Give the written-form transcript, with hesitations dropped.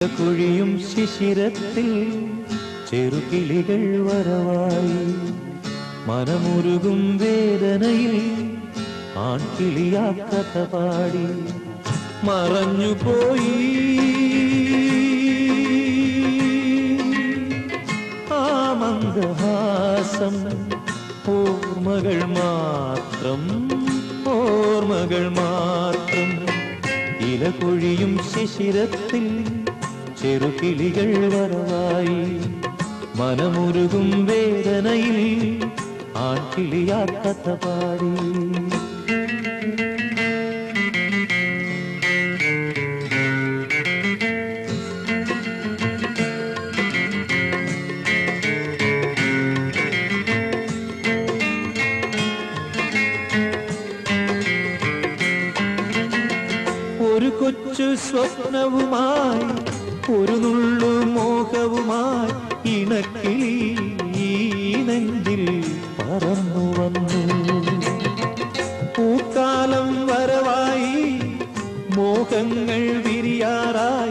കുഴിയും ശിശിരത്തിൽ ചെറുകിളികൾ വരവായി മനമുരുകും വേദനയിൽ ആൺകിളിയാ കഥ പാടി മറഞ്ഞുപോയി ആ മന്ദഹാസം ഓർമ്മകൾ മാത്രം ഇലകൊഴിയും ശിശിരത്തിൽ ചെറുകിളികൾ വരവായി മനമുരുകും വേദനയിൽ ആൺകിളിയാ കഥ പാടി ഒരു കൊച്ചു സ്വപ്നവുമായി ഒരു നുള്ളു മോഹവുമായി ഇണക്കിളി ഈ നെഞ്ചിൽ പറന്നു വന്നു പൂക്കാലം വരവായി മോഹങ്ങൾ